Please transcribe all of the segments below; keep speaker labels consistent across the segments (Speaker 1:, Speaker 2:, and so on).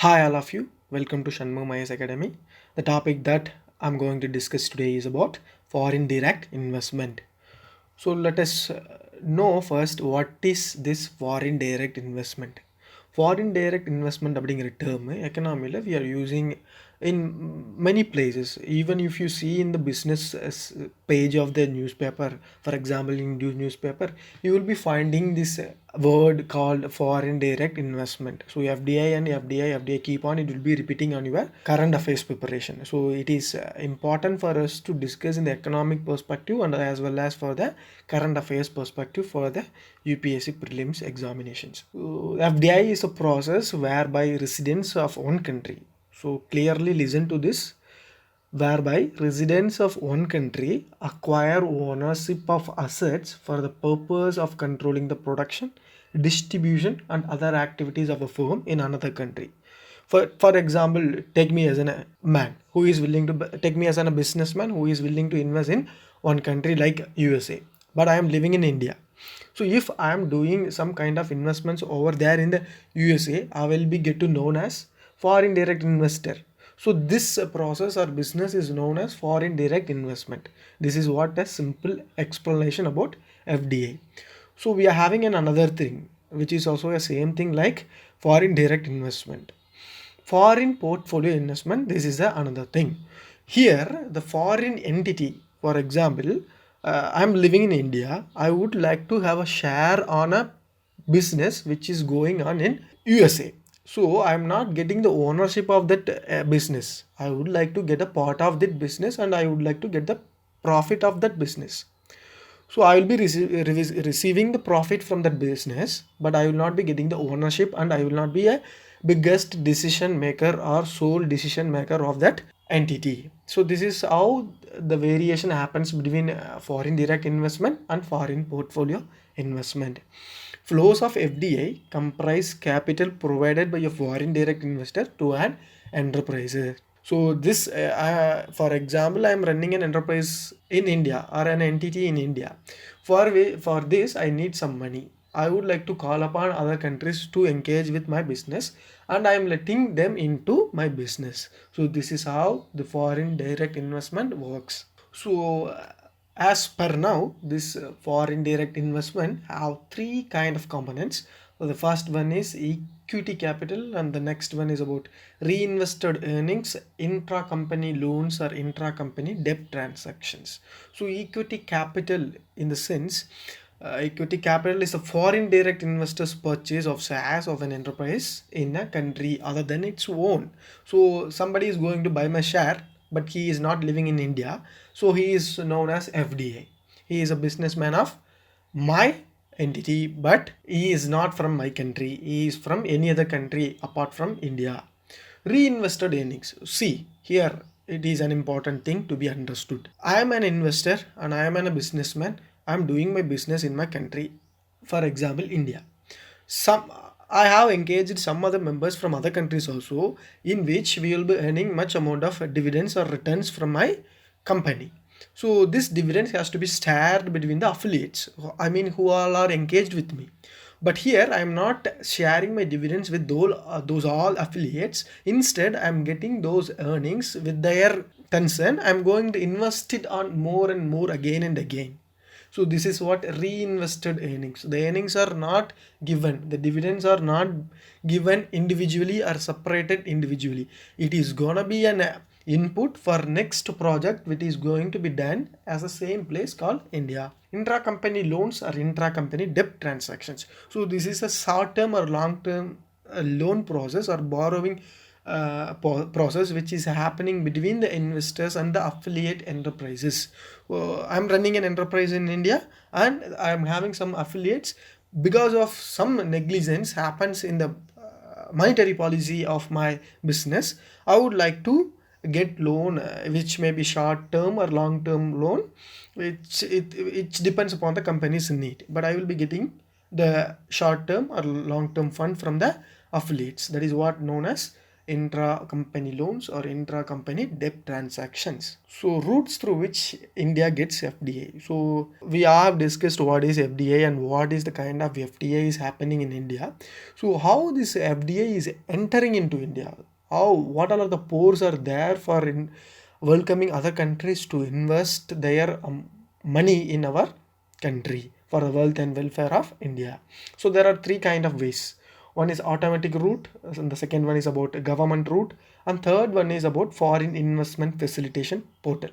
Speaker 1: Hi, all of you. Welcome to Shanmugh Mayas Academy. The topic that I'm going to discuss today is about foreign direct investment. So let us know first what is this foreign direct investment. Foreign direct investment அப்படிங்கிற term எக்கனாமியில் we are using in many places. Even if you see in the business page of the newspaper, for example in newspaper, you will be finding this word called foreign direct investment. So FDI and FDI keep on, it will be repeating on your current affairs preparation. So it is important for us to discuss in the economic perspective and as well as for the current affairs perspective for the UPSC prelims examinations. FDI is a process whereby residents of one country, so clearly listen to this, whereby residents of one country acquire ownership of assets for the purpose of controlling the production, distribution and other activities of a firm in another country. For example, take me as a man who is willing to take me as a businessman who is willing to invest in one country like USA, but I am living in India. So if I am doing some kind of investments over there in the USA, I will be get to known as foreign direct investor. So this process or business is known as foreign direct investment. This is what a simple explanation about FDA. So we are having another thing which is also a same thing like foreign direct investment. Foreign portfolio investment, this is another thing. Here the foreign entity, for example, I'm living in India, I would like to have a share on a business which is going on in USA. So I'm not getting the ownership of that business. I would like to get a part of that business and I would like to get the profit of that business. So I will be receiving the profit from that business, but I will not be getting the ownership and I will not be a biggest decision maker or sole decision maker of that entity. So this is how the variation happens between foreign direct investment and foreign portfolio investment. Flows of FDI comprise capital provided by a foreign direct investor to an enterprise. So this, for example, I am running an enterprise in India or an entity in India. For this, I need some money. I would like to call upon other countries to engage with my business, and I am letting them into my business. So this is how the foreign direct investment works. So as per now, this foreign direct investment have three kind of components. So the first one is equity capital, and the next one is about reinvested earnings, intra-company loans or intra-company debt transactions. So equity capital, in the sense, equity capital is a foreign direct investors purchase of shares of an enterprise in a country other than its own. So somebody is going to buy my share, but he is not living in India, so he is known as FDI. He is a businessman of my entity, but he is not from my country. He is from any other country apart from India. Reinvested earnings. See, here it is an important thing to be understood. I am an investor and I am a businessman. I am doing my business in my country, for example, India. Some I have engaged some other members from other countries also, in which we will be earning much amount of dividends or returns from my company. So this dividends has to be shared between the affiliates, I mean who all are engaged with me. But here I am not sharing my dividends with those all affiliates. Instead, I am getting those earnings with their concern. I am going to invest it on more and more again and again. So this is what reinvested earnings. The earnings are not given. The dividends are not given individually or separated individually. It is gonna be an input for next project which is going to be done as the same place called India. Intra-company loans or intra-company debt transactions. So this is a short-term or long-term loan process or borrowing process which is happening between the investors and the affiliate enterprises. I'm running an enterprise in India and I'm having some affiliates. Because of some negligence happens in the monetary policy of my business, I would like to get loan, which may be short term or long term loan, which depends upon the company's need, but I will be getting the short term or long term fund from the affiliates. That is what known as intra-company loans or intra-company debt transactions. So routes through which India gets FDI. So we have discussed what is FDI and what is the kind of FDI is happening in India. So how this FDI is entering into India? How, what all of the pores are there for welcoming other countries to invest their money in our country for the wealth and welfare of India. So there are three kind of ways. One is automatic route, and the second one is about government route, and third one is about foreign investment facilitation portal.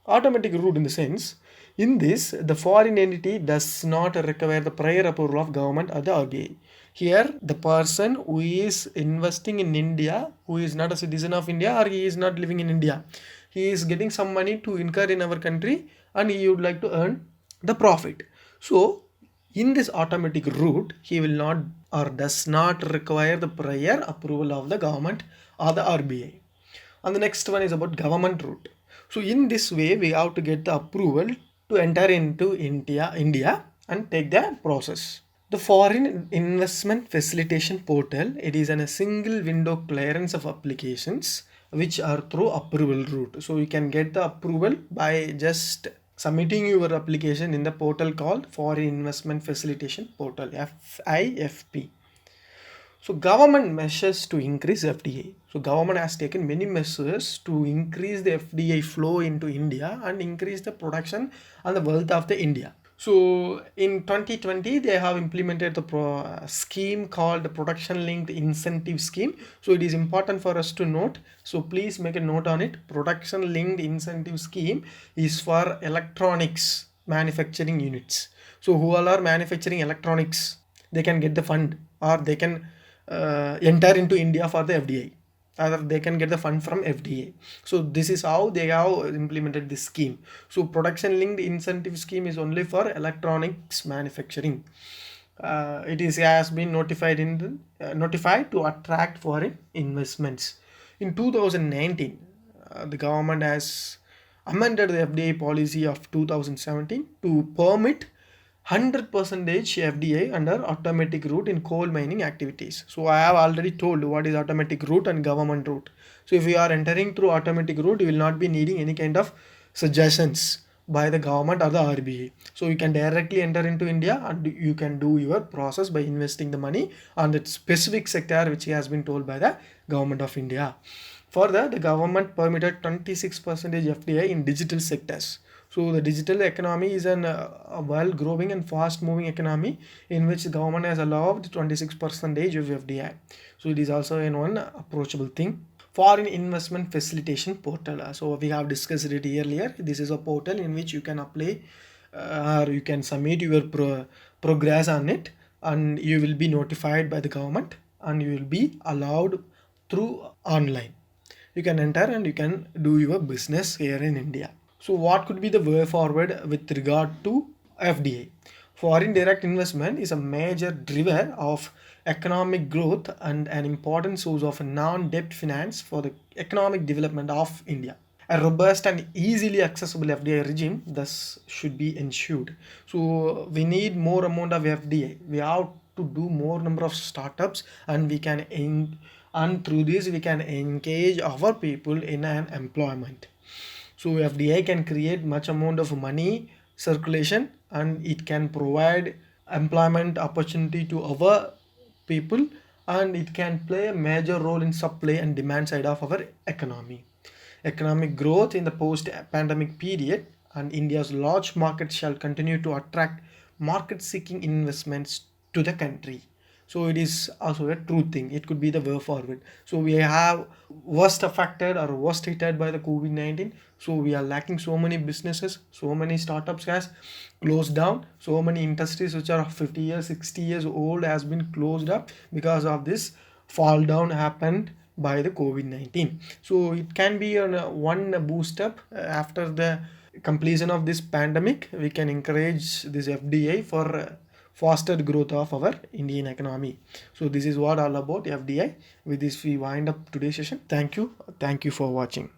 Speaker 1: Automatic route in the sense, in this the foreign entity does not require the prior approval of government or the RBI. Here the person who is investing in India, who is not a citizen of India or he is not living in India, he is getting some money to incur in our country and he would like to earn the profit. So in this automatic route, he will not or does not require the prior approval of the government or the RBI. And the next one is about government route. So in this way, we have to get the approval to enter into India and take the process. The Foreign Investment Facilitation Portal, it is a single window clearance of applications which are through approval route. So you can get the approval by just submitting your application in the portal called Foreign Investment Facilitation Portal, FIFP. So government measures to increase FDI. So government has taken many measures to increase the FDI flow into India and increase the production and the wealth of the India. So in 2020, they have implemented the scheme called the Production Linked Incentive Scheme. So it is important for us to note. So please make a note on it. Production Linked Incentive Scheme is for electronics manufacturing units. So who all are manufacturing electronics, they can get the fund or they can enter into India for the FDI. Either they can get the fund from FDI. So this is how they have implemented this scheme. So production linked incentive scheme is only for electronics manufacturing. It is has been notified to attract foreign investments. In 2019, the government has amended the FDI policy of 2017 to permit 100% FDI under automatic route in coal mining activities. So I have already told what is automatic route and government route. So if you are entering through automatic route, you will not be needing any kind of suggestions by the government or the RBI. So you can directly enter into India and you can do your process by investing the money on that specific sector which has been told by the government of India. Further, the government permitted 26% FDI in digital sectors. So the digital economy is a well-growing and fast-moving economy in which the government has allowed 26% of FDI. So it is also one approachable thing. Foreign investment facilitation portal. So we have discussed it earlier. This is a portal in which you can apply or you can submit your progress on it, and you will be notified by the government and you will be allowed through online. You can enter and you can do your business here in India. So what could be the way forward with regard to FDI? Foreign direct investment is a major driver of economic growth and an important source of non-debt finance for the economic development of India. A robust and easily accessible FDI regime thus should be ensured. So we need more amount of FDI. We have to do more number of startups, and we can and through this we can engage our people in an employment. So FDI can create much amount of money circulation and it can provide employment opportunity to our people, and it can play a major role in supply and demand side of our economy. Economic growth in the post-pandemic period and India's large market shall continue to attract market-seeking investments to the country. So it is also a true thing. It could be the way forward. So we have worst affected or worst hit by the COVID-19. So we are lacking so many businesses, so many startups has closed down, so many industries which are 50 years, 60 years old has been closed up because of this fall down happened by the COVID-19. So it can be one boost up after the completion of this pandemic. We can encourage this FDI for faster growth of our Indian economy. So this is what all about FDI. With this we wind up today's session. Thank you for watching.